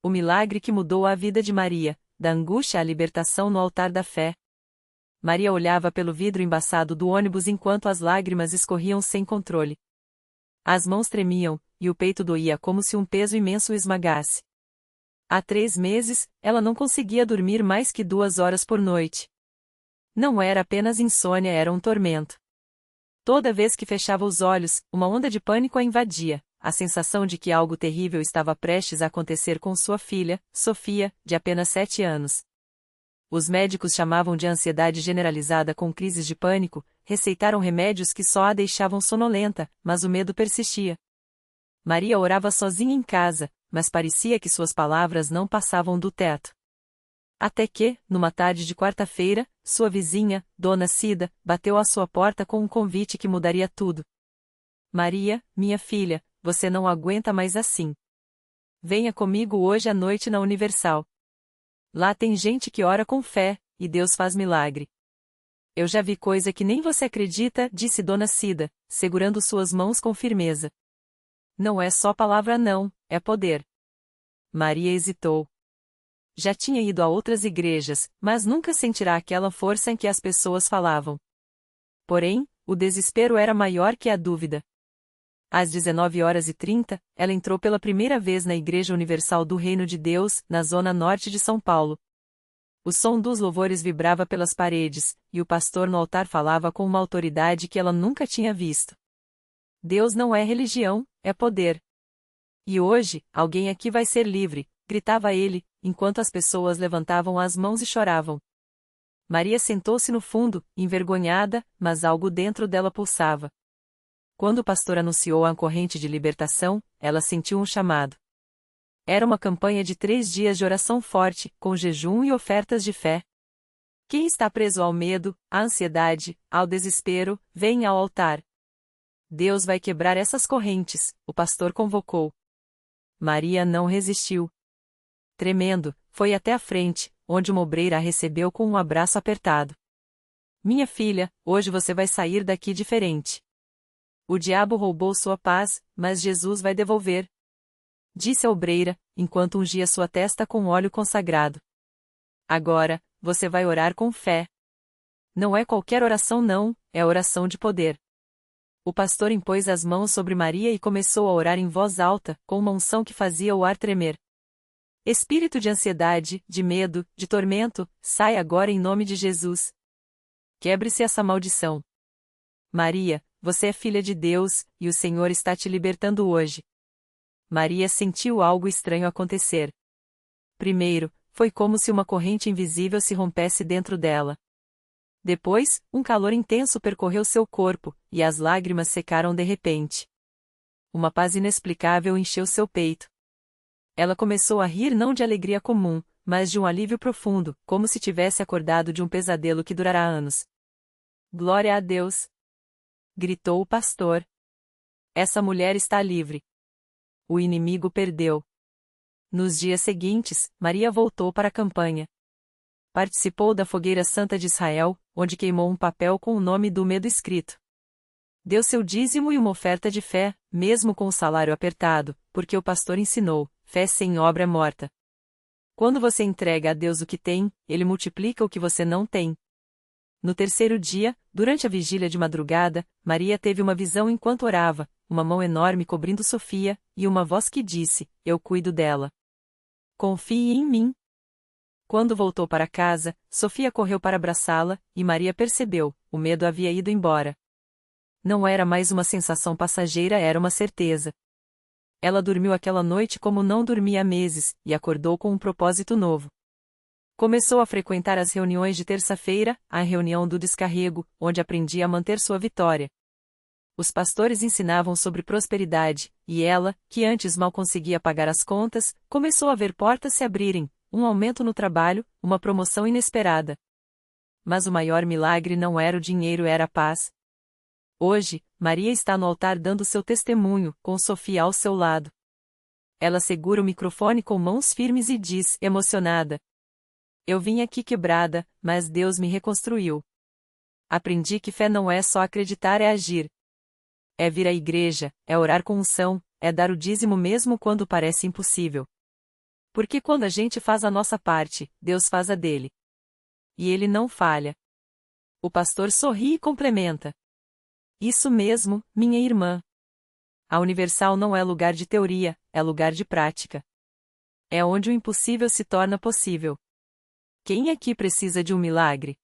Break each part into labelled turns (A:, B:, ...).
A: O milagre que mudou a vida de Maria, da angústia à libertação no altar da fé. Maria olhava pelo vidro embaçado do ônibus enquanto as lágrimas escorriam sem controle. As mãos tremiam, e o peito doía como se um peso imenso o esmagasse. Há 3 meses, ela não conseguia dormir mais que 2 horas por noite. Não era apenas insônia, era um tormento. Toda vez que fechava os olhos, uma onda de pânico a invadia, a sensação de que algo terrível estava prestes a acontecer com sua filha, Sofia, de apenas 7 anos. Os médicos chamavam de ansiedade generalizada com crises de pânico, receitaram remédios que só a deixavam sonolenta, mas o medo persistia. Maria orava sozinha em casa, mas parecia que suas palavras não passavam do teto. Até que, numa tarde de quarta-feira, sua vizinha, Dona Cida, bateu à sua porta com um convite que mudaria tudo. Maria, minha filha, você não aguenta mais assim. Venha comigo hoje à noite na Universal. Lá tem gente que ora com fé, e Deus faz milagre. Eu já vi coisa que nem você acredita, disse Dona Cida, segurando suas mãos com firmeza. Não é só palavra não, é poder. Maria hesitou. Já tinha ido a outras igrejas, mas nunca sentirá aquela força em que as pessoas falavam. Porém, o desespero era maior que a dúvida. Às 19h30, ela entrou pela primeira vez na Igreja Universal do Reino de Deus, na zona norte de São Paulo. O som dos louvores vibrava pelas paredes, e o pastor no altar falava com uma autoridade que ela nunca tinha visto. Deus não é religião, é poder. E hoje, alguém aqui vai ser livre, gritava ele, enquanto as pessoas levantavam as mãos e choravam. Maria sentou-se no fundo, envergonhada, mas algo dentro dela pulsava. Quando o pastor anunciou a corrente de libertação, ela sentiu um chamado. Era uma campanha de 3 dias de oração forte, com jejum e ofertas de fé. Quem está preso ao medo, à ansiedade, ao desespero, venha ao altar. Deus vai quebrar essas correntes, o pastor convocou. Maria não resistiu. Tremendo, foi até a frente, onde uma obreira a recebeu com um abraço apertado. Minha filha, hoje você vai sair daqui diferente. O diabo roubou sua paz, mas Jesus vai devolver. Disse a obreira, enquanto ungia sua testa com óleo consagrado. Agora, você vai orar com fé. Não é qualquer oração não, é oração de poder. O pastor impôs as mãos sobre Maria e começou a orar em voz alta, com uma unção que fazia o ar tremer. Espírito de ansiedade, de medo, de tormento, sai agora em nome de Jesus. Quebre-se essa maldição. Maria, você é filha de Deus, e o Senhor está te libertando hoje. Maria sentiu algo estranho acontecer. Primeiro, foi como se uma corrente invisível se rompesse dentro dela. Depois, um calor intenso percorreu seu corpo, e as lágrimas secaram de repente. Uma paz inexplicável encheu seu peito. Ela começou a rir não de alegria comum, mas de um alívio profundo, como se tivesse acordado de um pesadelo que durará anos. Glória a Deus! Gritou o pastor. Essa mulher está livre. O inimigo perdeu. Nos dias seguintes, Maria voltou para a campanha. Participou da Fogueira Santa de Israel, onde queimou um papel com o nome do medo escrito. Deu seu dízimo e uma oferta de fé, mesmo com o salário apertado, porque o pastor ensinou, fé sem obra é morta. Quando você entrega a Deus o que tem, Ele multiplica o que você não tem. No terceiro dia, durante a vigília de madrugada, Maria teve uma visão enquanto orava, uma mão enorme cobrindo Sofia, e uma voz que disse, eu cuido dela. Confie em mim. Quando voltou para casa, Sofia correu para abraçá-la, e Maria percebeu, o medo havia ido embora. Não era mais uma sensação passageira, era uma certeza. Ela dormiu aquela noite como não dormia há meses, e acordou com um propósito novo. Começou a frequentar as reuniões de terça-feira, a reunião do descarrego, onde aprendia a manter sua vitória. Os pastores ensinavam sobre prosperidade, e ela, que antes mal conseguia pagar as contas, começou a ver portas se abrirem, um aumento no trabalho, uma promoção inesperada. Mas o maior milagre não era o dinheiro, era a paz. Hoje, Maria está no altar dando seu testemunho, com Sofia ao seu lado. Ela segura o microfone com mãos firmes e diz, emocionada: eu vim aqui quebrada, mas Deus me reconstruiu. Aprendi que fé não é só acreditar, é agir. É vir à igreja, é orar com unção, é dar o dízimo mesmo quando parece impossível. Porque quando a gente faz a nossa parte, Deus faz a dele. E ele não falha. O pastor sorri e complementa. Isso mesmo, minha irmã. A Universal não é lugar de teoria, é lugar de prática. É onde o impossível se torna possível. Quem aqui precisa de um milagre?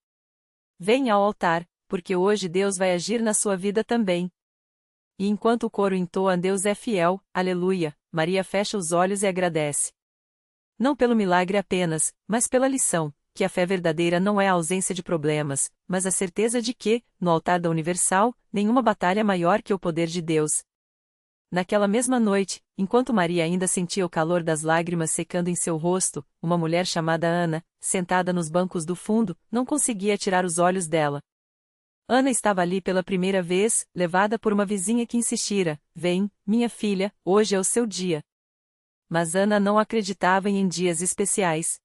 A: Venha ao altar, porque hoje Deus vai agir na sua vida também. E enquanto o coro entoa Deus é fiel, aleluia, Maria fecha os olhos e agradece. Não pelo milagre apenas, mas pela lição, que a fé verdadeira não é a ausência de problemas, mas a certeza de que, no altar da Universal, nenhuma batalha é maior que o poder de Deus. Naquela mesma noite, enquanto Maria ainda sentia o calor das lágrimas secando em seu rosto, uma mulher chamada Ana, sentada nos bancos do fundo, não conseguia tirar os olhos dela. Ana estava ali pela primeira vez, levada por uma vizinha que insistira: "Vem, minha filha, hoje é o seu dia." Mas Ana não acreditava em dias especiais.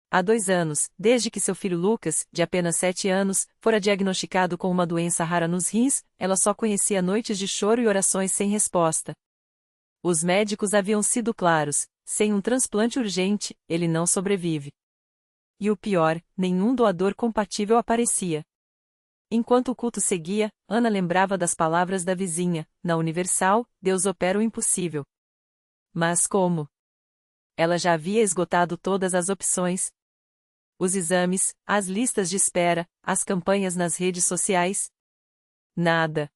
A: Há 2 anos, desde que seu filho Lucas, de apenas 7 anos, fora diagnosticado com uma doença rara nos rins, ela só conhecia noites de choro e orações sem resposta. Os médicos haviam sido claros: sem um transplante urgente, ele não sobrevive. E o pior, nenhum doador compatível aparecia. Enquanto o culto seguia, Ana lembrava das palavras da vizinha: na Universal, Deus opera o impossível. Mas como? Ela já havia esgotado todas as opções. Os exames, as listas de espera, as campanhas nas redes sociais. Nada.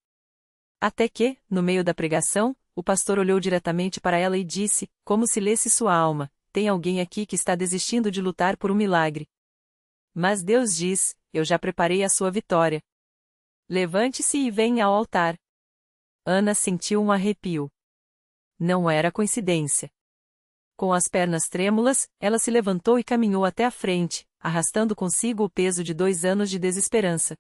A: Até que, no meio da pregação, o pastor olhou diretamente para ela e disse, como se lesse sua alma: tem alguém aqui que está desistindo de lutar por um milagre. Mas Deus diz: eu já preparei a sua vitória. Levante-se e venha ao altar. Ana sentiu um arrepio. Não era coincidência. Com as pernas trêmulas, ela se levantou e caminhou até a frente, arrastando consigo o peso de 2 anos de desesperança.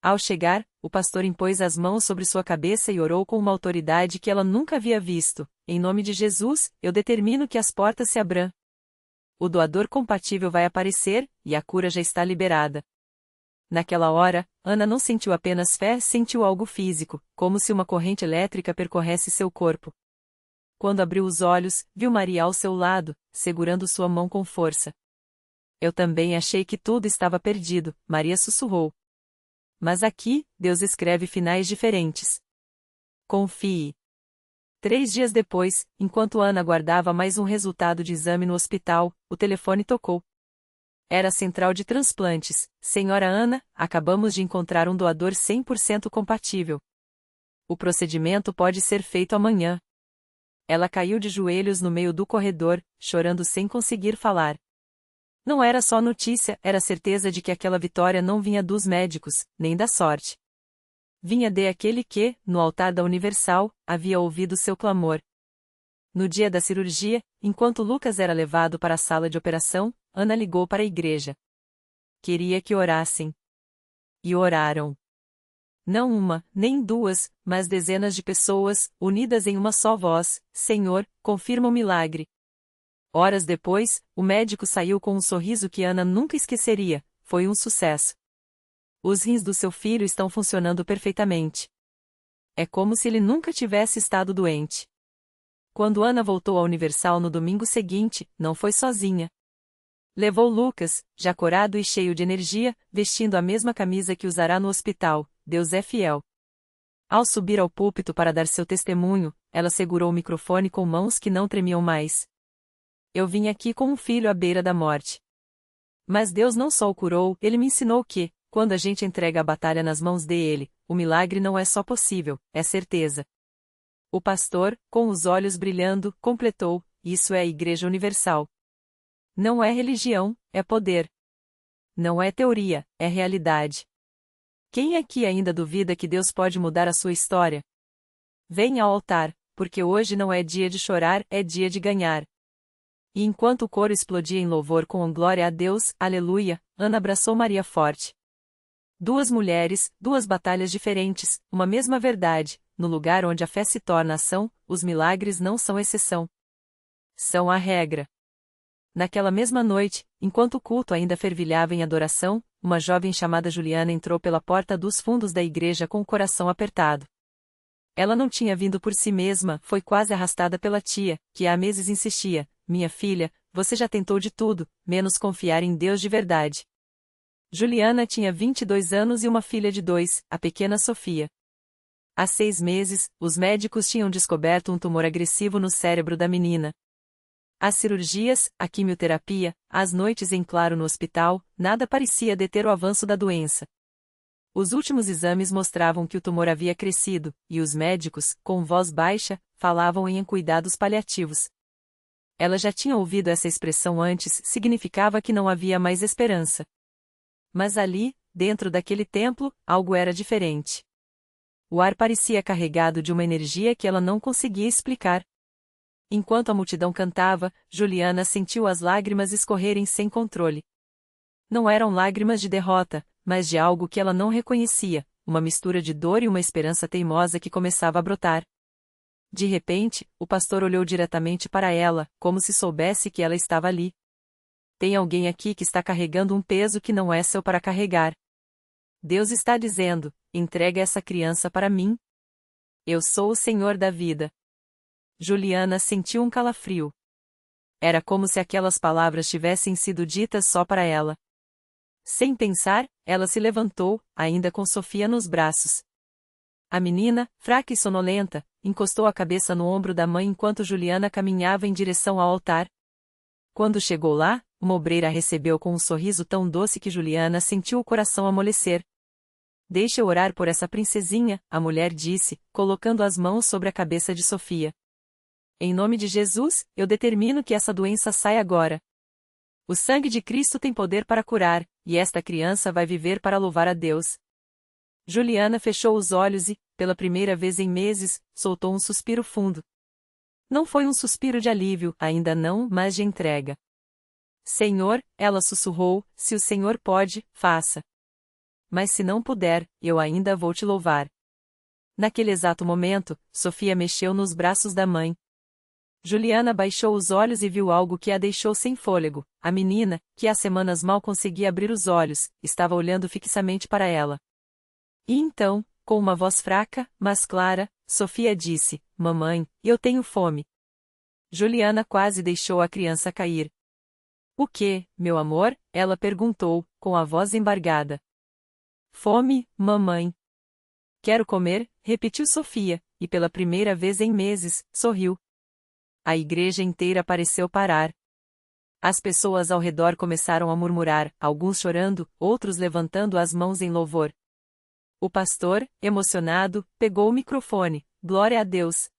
A: Ao chegar, o pastor impôs as mãos sobre sua cabeça e orou com uma autoridade que ela nunca havia visto: em nome de Jesus, eu determino que as portas se abram. O doador compatível vai aparecer, e a cura já está liberada. Naquela hora, Ana não sentiu apenas fé, sentiu algo físico, como se uma corrente elétrica percorresse seu corpo. Quando abriu os olhos, viu Maria ao seu lado, segurando sua mão com força. Eu também achei que tudo estava perdido, Maria sussurrou. Mas aqui, Deus escreve finais diferentes. Confie. 3 dias depois, enquanto Ana aguardava mais um resultado de exame no hospital, o telefone tocou. Era a central de transplantes. Senhora Ana, acabamos de encontrar um doador 100% compatível. O procedimento pode ser feito amanhã. Ela caiu de joelhos no meio do corredor, chorando sem conseguir falar. Não era só notícia, era certeza de que aquela vitória não vinha dos médicos, nem da sorte. Vinha de aquele que, no altar da Universal, havia ouvido seu clamor. No dia da cirurgia, enquanto Lucas era levado para a sala de operação, Ana ligou para a igreja. Queria que orassem. E oraram. Não uma, nem 2, mas dezenas de pessoas, unidas em uma só voz: Senhor, confirma o milagre. Horas depois, o médico saiu com um sorriso que Ana nunca esqueceria: foi um sucesso. Os rins do seu filho estão funcionando perfeitamente. É como se ele nunca tivesse estado doente. Quando Ana voltou à Universal no domingo seguinte, não foi sozinha. Levou Lucas, já corado e cheio de energia, vestindo a mesma camisa que usará no hospital: Deus é fiel. Ao subir ao púlpito para dar seu testemunho, ela segurou o microfone com mãos que não tremiam mais. Eu vim aqui com um filho à beira da morte. Mas Deus não só o curou, ele me ensinou que, quando a gente entrega a batalha nas mãos dele, o milagre não é só possível, é certeza. O pastor, com os olhos brilhando, completou: isso é a Igreja Universal. Não é religião, é poder. Não é teoria, é realidade. Quem aqui ainda duvida que Deus pode mudar a sua história? Venha ao altar, porque hoje não é dia de chorar, é dia de ganhar. E enquanto o coro explodia em louvor com glória a Deus, aleluia, Ana abraçou Maria forte. 2 mulheres, 2 batalhas diferentes, uma mesma verdade: no lugar onde a fé se torna ação, os milagres não são exceção. São a regra. Naquela mesma noite, enquanto o culto ainda fervilhava em adoração, uma jovem chamada Juliana entrou pela porta dos fundos da igreja com o coração apertado. Ela não tinha vindo por si mesma, foi quase arrastada pela tia, que há meses insistia: minha filha, você já tentou de tudo, menos confiar em Deus de verdade. Juliana tinha 22 anos e uma filha de 2, a pequena Sofia. Há 6 meses, os médicos tinham descoberto um tumor agressivo no cérebro da menina. As cirurgias, a quimioterapia, as noites em claro no hospital, nada parecia deter o avanço da doença. Os últimos exames mostravam que o tumor havia crescido, e os médicos, com voz baixa, falavam em cuidados paliativos. Ela já tinha ouvido essa expressão antes, significava que não havia mais esperança. Mas ali, dentro daquele templo, algo era diferente. O ar parecia carregado de uma energia que ela não conseguia explicar. Enquanto a multidão cantava, Juliana sentiu as lágrimas escorrerem sem controle. Não eram lágrimas de derrota, mas de algo que ela não reconhecia, uma mistura de dor e uma esperança teimosa que começava a brotar. De repente, o pastor olhou diretamente para ela, como se soubesse que ela estava ali. Tem alguém aqui que está carregando um peso que não é seu para carregar. Deus está dizendo: entrega essa criança para mim. Eu sou o Senhor da vida. Juliana sentiu um calafrio. Era como se aquelas palavras tivessem sido ditas só para ela. Sem pensar, ela se levantou, ainda com Sofia nos braços. A menina, fraca e sonolenta, encostou a cabeça no ombro da mãe enquanto Juliana caminhava em direção ao altar. Quando chegou lá, uma obreira a recebeu com um sorriso tão doce que Juliana sentiu o coração amolecer. Deixe eu orar por essa princesinha, a mulher disse, colocando as mãos sobre a cabeça de Sofia. Em nome de Jesus, eu determino que essa doença saia agora. O sangue de Cristo tem poder para curar, e esta criança vai viver para louvar a Deus. Juliana fechou os olhos e, pela primeira vez em meses, soltou um suspiro fundo. Não foi um suspiro de alívio, ainda não, mas de entrega. Senhor, ela sussurrou, se o Senhor pode, faça. Mas se não puder, eu ainda vou te louvar. Naquele exato momento, Sofia mexeu nos braços da mãe. Juliana baixou os olhos e viu algo que a deixou sem fôlego. A menina, que há semanas mal conseguia abrir os olhos, estava olhando fixamente para ela. E então, com uma voz fraca, mas clara, Sofia disse: Mamãe, eu tenho fome. Juliana quase deixou a criança cair. O que, meu amor? Ela perguntou, com a voz embargada. Fome, mamãe. Quero comer, repetiu Sofia, e pela primeira vez em meses, sorriu. A igreja inteira pareceu parar. As pessoas ao redor começaram a murmurar, alguns chorando, outros levantando as mãos em louvor. O pastor, emocionado, pegou o microfone. Glória a Deus!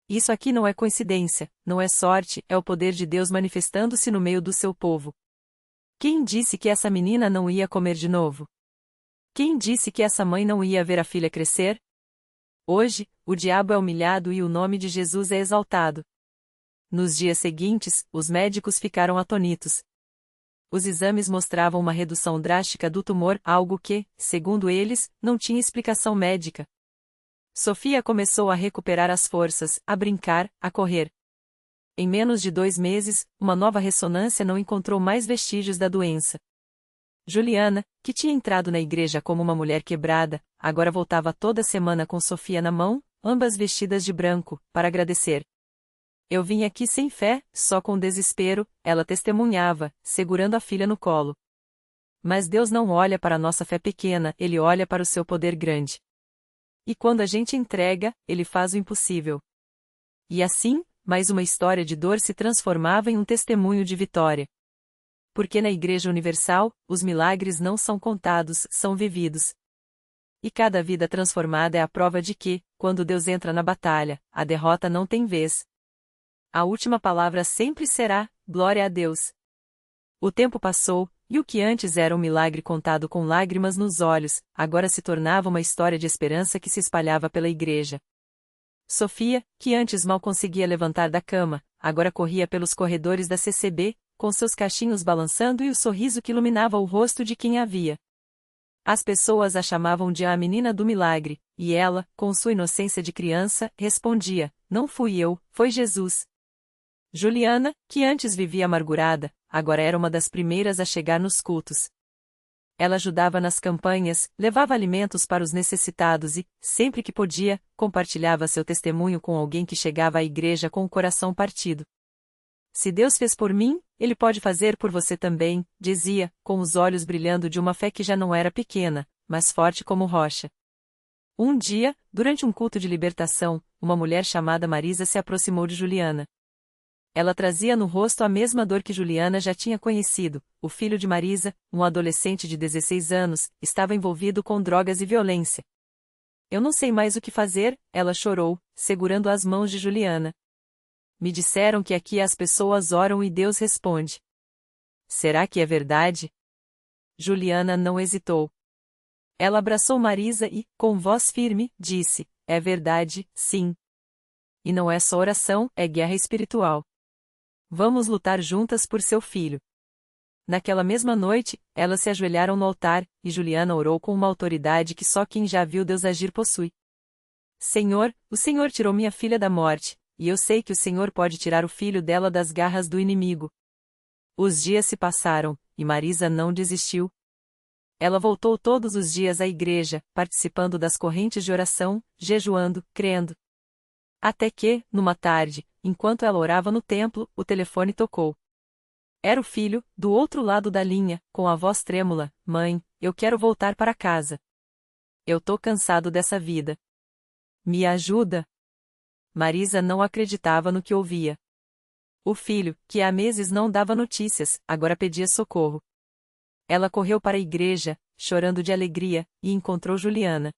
A: Isso aqui não é coincidência, não é sorte, é o poder de Deus manifestando-se no meio do seu povo. Quem disse que essa menina não ia comer de novo? Quem disse que essa mãe não ia ver a filha crescer? Hoje, o diabo é humilhado e o nome de Jesus é exaltado. Nos dias seguintes, os médicos ficaram atônitos. Os exames mostravam uma redução drástica do tumor, algo que, segundo eles, não tinha explicação médica. Sofia começou a recuperar as forças, a brincar, a correr. Em menos de 2 meses, uma nova ressonância não encontrou mais vestígios da doença. Juliana, que tinha entrado na igreja como uma mulher quebrada, agora voltava toda semana com Sofia na mão, ambas vestidas de branco, para agradecer. Eu vim aqui sem fé, só com desespero, ela testemunhava, segurando a filha no colo. Mas Deus não olha para a nossa fé pequena, Ele olha para o seu poder grande. E quando a gente entrega, Ele faz o impossível. E assim, mais uma história de dor se transformava em um testemunho de vitória. Porque na Igreja Universal, os milagres não são contados, são vividos. E cada vida transformada é a prova de que, quando Deus entra na batalha, a derrota não tem vez. A última palavra sempre será: glória a Deus. O tempo passou, e o que antes era um milagre contado com lágrimas nos olhos, agora se tornava uma história de esperança que se espalhava pela igreja. Sofia, que antes mal conseguia levantar da cama, agora corria pelos corredores da CCB, com seus cachinhos balançando e o sorriso que iluminava o rosto de quem a via. As pessoas a chamavam de a menina do milagre, e ela, com sua inocência de criança, respondia: não fui eu, foi Jesus. Juliana, que antes vivia amargurada, agora era uma das primeiras a chegar nos cultos. Ela ajudava nas campanhas, levava alimentos para os necessitados e, sempre que podia, compartilhava seu testemunho com alguém que chegava à igreja com o coração partido. Se Deus fez por mim, Ele pode fazer por você também, dizia, com os olhos brilhando de uma fé que já não era pequena, mas forte como rocha. Um dia, durante um culto de libertação, uma mulher chamada Marisa se aproximou de Juliana. Ela trazia no rosto a mesma dor que Juliana já tinha conhecido. O filho de Marisa, um adolescente de 16 anos, estava envolvido com drogas e violência. Eu não sei mais o que fazer, ela chorou, segurando as mãos de Juliana. Me disseram que aqui as pessoas oram e Deus responde. Será que é verdade? Juliana não hesitou. Ela abraçou Marisa e, com voz firme, disse: é verdade, sim. E não é só oração, é guerra espiritual. Vamos lutar juntas por seu filho. Naquela mesma noite, elas se ajoelharam no altar, e Juliana orou com uma autoridade que só quem já viu Deus agir possui. Senhor, o Senhor tirou minha filha da morte, e eu sei que o Senhor pode tirar o filho dela das garras do inimigo. Os dias se passaram, e Marisa não desistiu. Ela voltou todos os dias à igreja, participando das correntes de oração, jejuando, crendo. Até que, numa tarde, enquanto ela orava no templo, o telefone tocou. Era o filho, do outro lado da linha, com a voz trêmula: Mãe, eu quero voltar para casa. Eu tô cansado dessa vida. Me ajuda? Marisa não acreditava no que ouvia. O filho, que há meses não dava notícias, agora pedia socorro. Ela correu para a igreja, chorando de alegria, e encontrou Juliana.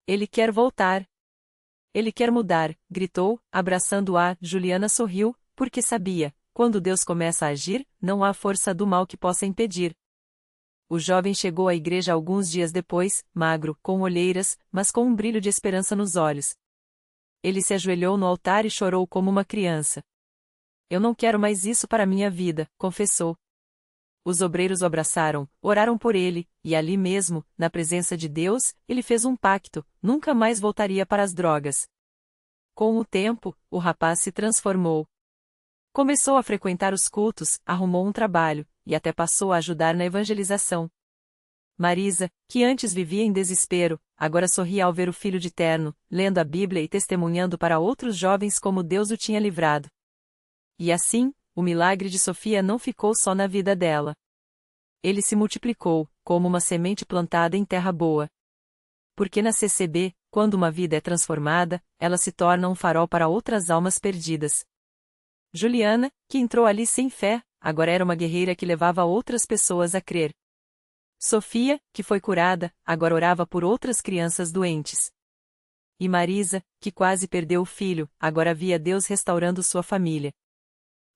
A: Ele quer voltar. Ele quer mudar, gritou, abraçando-a. Juliana sorriu, porque sabia, quando Deus começa a agir, não há força do mal que possa impedir. O jovem chegou à igreja alguns dias depois, magro, com olheiras, mas com um brilho de esperança nos olhos. Ele se ajoelhou no altar e chorou como uma criança. Eu não quero mais isso para minha vida, confessou. Os obreiros o abraçaram, oraram por ele, e ali mesmo, na presença de Deus, ele fez um pacto: nunca mais voltaria para as drogas. Com o tempo, o rapaz se transformou. Começou a frequentar os cultos, arrumou um trabalho, e até passou a ajudar na evangelização. Marisa, que antes vivia em desespero, agora sorria ao ver o filho de terno, lendo a Bíblia e testemunhando para outros jovens como Deus o tinha livrado. E assim, o milagre de Sofia não ficou só na vida dela. Ele se multiplicou, como uma semente plantada em terra boa. Porque na CCB, quando uma vida é transformada, ela se torna um farol para outras almas perdidas. Juliana, que entrou ali sem fé, agora era uma guerreira que levava outras pessoas a crer. Sofia, que foi curada, agora orava por outras crianças doentes. E Marisa, que quase perdeu o filho, agora via Deus restaurando sua família.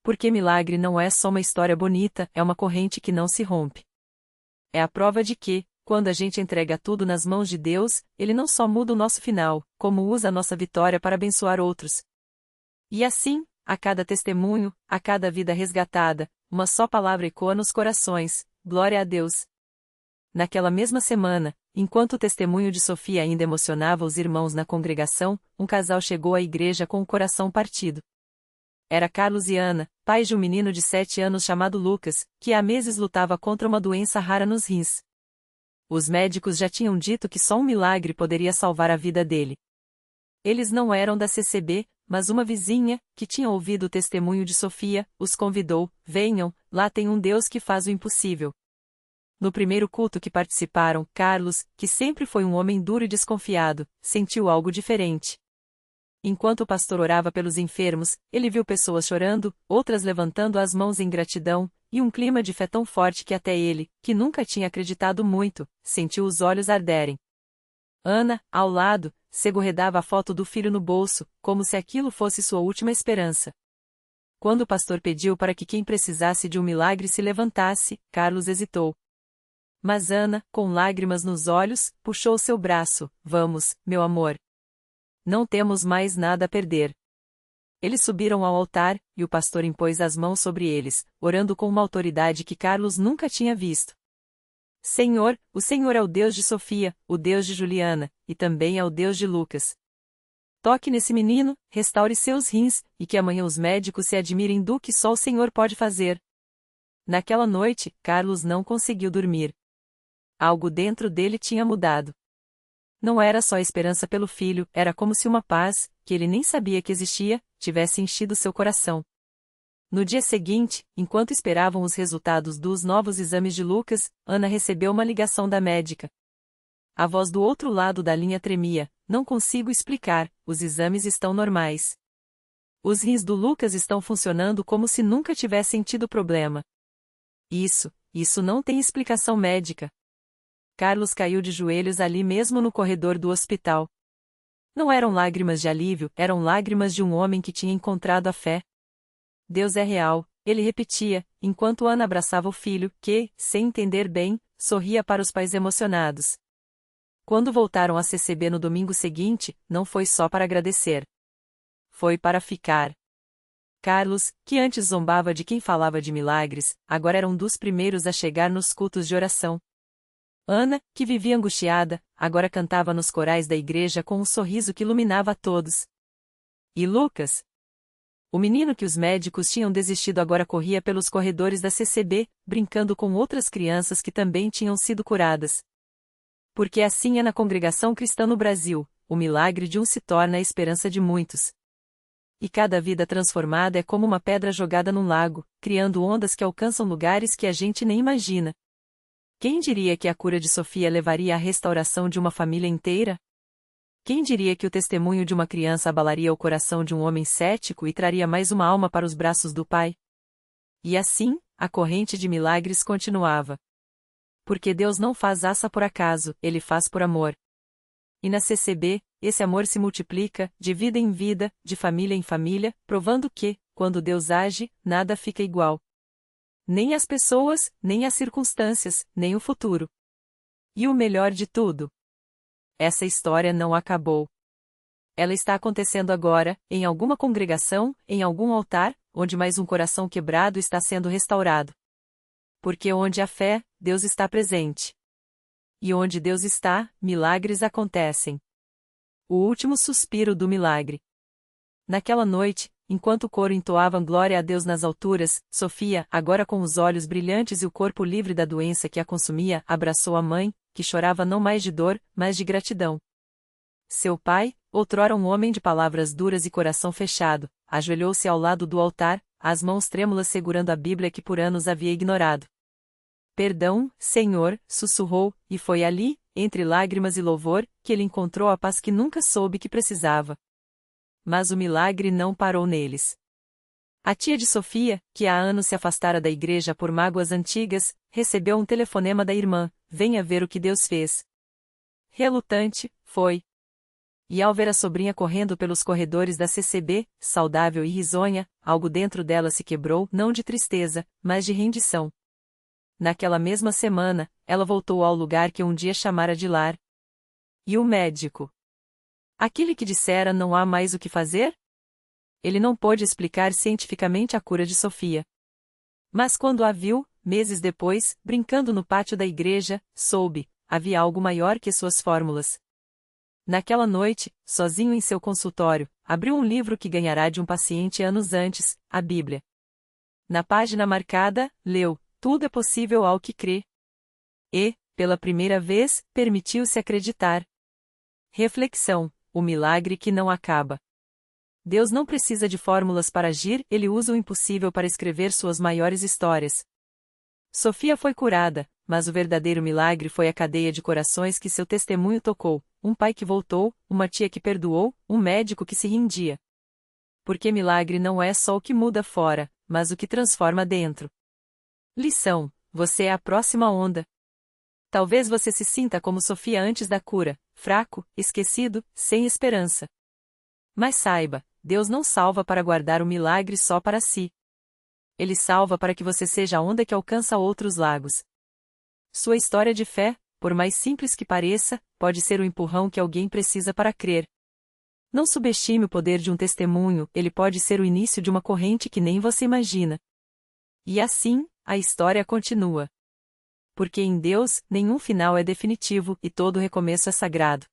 A: Porque milagre não é só uma história bonita, é uma corrente que não se rompe. É a prova de que, quando a gente entrega tudo nas mãos de Deus, Ele não só muda o nosso final, como usa a nossa vitória para abençoar outros. E assim, a cada testemunho, a cada vida resgatada, uma só palavra ecoa nos corações: glória a Deus. Naquela mesma semana, enquanto o testemunho de Sofia ainda emocionava os irmãos na congregação, um casal chegou à igreja com o coração partido. Era Carlos e Ana, pais de um menino de 7 anos chamado Lucas, que há meses lutava contra uma doença rara nos rins. Os médicos já tinham dito que só um milagre poderia salvar a vida dele. Eles não eram da CCB, mas uma vizinha, que tinha ouvido o testemunho de Sofia, os convidou: venham, lá tem um Deus que faz o impossível. No primeiro culto que participaram, Carlos, que sempre foi um homem duro e desconfiado, sentiu algo diferente. Enquanto o pastor orava pelos enfermos, ele viu pessoas chorando, outras levantando as mãos em gratidão, e um clima de fé tão forte que até ele, que nunca tinha acreditado muito, sentiu os olhos arderem. Ana, ao lado, segurava a foto do filho no bolso, como se aquilo fosse sua última esperança. Quando o pastor pediu para que quem precisasse de um milagre se levantasse, Carlos hesitou. Mas Ana, com lágrimas nos olhos, puxou seu braço: vamos, meu amor. Não temos mais nada a perder. Eles subiram ao altar, e o pastor impôs as mãos sobre eles, orando com uma autoridade que Carlos nunca tinha visto. Senhor, o Senhor é o Deus de Sofia, o Deus de Juliana, e também é o Deus de Lucas. Toque nesse menino, restaure seus rins, e que amanhã os médicos se admirem do que só o Senhor pode fazer. Naquela noite, Carlos não conseguiu dormir. Algo dentro dele tinha mudado. Não era só esperança pelo filho, era como se uma paz, que ele nem sabia que existia, tivesse enchido seu coração. No dia seguinte, enquanto esperavam os resultados dos novos exames de Lucas, Ana recebeu uma ligação da médica. A voz do outro lado da linha tremia: "Não consigo explicar, os exames estão normais. Os rins do Lucas estão funcionando como se nunca tivessem tido problema. Isso não tem explicação médica." Carlos caiu de joelhos ali mesmo no corredor do hospital. Não eram lágrimas de alívio, eram lágrimas de um homem que tinha encontrado a fé. "Deus é real", ele repetia, enquanto Ana abraçava o filho, que, sem entender bem, sorria para os pais emocionados. Quando voltaram à CCB no domingo seguinte, não foi só para agradecer. Foi para ficar. Carlos, que antes zombava de quem falava de milagres, agora era um dos primeiros a chegar nos cultos de oração. Ana, que vivia angustiada, agora cantava nos corais da igreja com um sorriso que iluminava a todos. E Lucas? O menino que os médicos tinham desistido agora corria pelos corredores da CCB, brincando com outras crianças que também tinham sido curadas. Porque assim é na congregação cristã no Brasil, o milagre de um se torna a esperança de muitos. E cada vida transformada é como uma pedra jogada num lago, criando ondas que alcançam lugares que a gente nem imagina. Quem diria que a cura de Sofia levaria à restauração de uma família inteira? Quem diria que o testemunho de uma criança abalaria o coração de um homem cético e traria mais uma alma para os braços do Pai? E assim, a corrente de milagres continuava. Porque Deus não faz aça por acaso, Ele faz por amor. E na CCB, esse amor se multiplica, de vida em vida, de família em família, provando que, quando Deus age, nada fica igual. Nem as pessoas, nem as circunstâncias, nem o futuro. E o melhor de tudo: essa história não acabou. Ela está acontecendo agora, em alguma congregação, em algum altar, onde mais um coração quebrado está sendo restaurado. Porque onde há fé, Deus está presente. E onde Deus está, milagres acontecem. O último suspiro do milagre. Naquela noite, enquanto o coro entoava glória a Deus nas alturas, Sofia, agora com os olhos brilhantes e o corpo livre da doença que a consumia, abraçou a mãe, que chorava não mais de dor, mas de gratidão. Seu pai, outrora um homem de palavras duras e coração fechado, ajoelhou-se ao lado do altar, as mãos trêmulas segurando a Bíblia que por anos havia ignorado. "Perdão, Senhor", sussurrou, e foi ali, entre lágrimas e louvor, que ele encontrou a paz que nunca soube que precisava. Mas o milagre não parou neles. A tia de Sofia, que há anos se afastara da igreja por mágoas antigas, recebeu um telefonema da irmã: "Venha ver o que Deus fez." Relutante, foi. E ao ver a sobrinha correndo pelos corredores da CCB, saudável e risonha, algo dentro dela se quebrou, não de tristeza, mas de rendição. Naquela mesma semana, ela voltou ao lugar que um dia chamara de lar. E o médico? Aquele que dissera não há mais o que fazer? Ele não pôde explicar cientificamente a cura de Sofia. Mas quando a viu, meses depois, brincando no pátio da igreja, soube: havia algo maior que suas fórmulas. Naquela noite, sozinho em seu consultório, abriu um livro que ganhará de um paciente anos antes, a Bíblia. Na página marcada, leu: "Tudo é possível ao que crê." E, pela primeira vez, permitiu-se acreditar. Reflexão: o milagre que não acaba. Deus não precisa de fórmulas para agir, Ele usa o impossível para escrever suas maiores histórias. Sofia foi curada, mas o verdadeiro milagre foi a cadeia de corações que seu testemunho tocou, um pai que voltou, uma tia que perdoou, um médico que se rendia. Porque milagre não é só o que muda fora, mas o que transforma dentro. Lição: você é a próxima onda. Talvez você se sinta como Sofia antes da cura, fraco, esquecido, sem esperança. Mas saiba, Deus não salva para guardar o milagre só para si. Ele salva para que você seja a onda que alcança outros lagos. Sua história de fé, por mais simples que pareça, pode ser o empurrão que alguém precisa para crer. Não subestime o poder de um testemunho, ele pode ser o início de uma corrente que nem você imagina. E assim, a história continua. Porque em Deus, nenhum final é definitivo e todo recomeço é sagrado.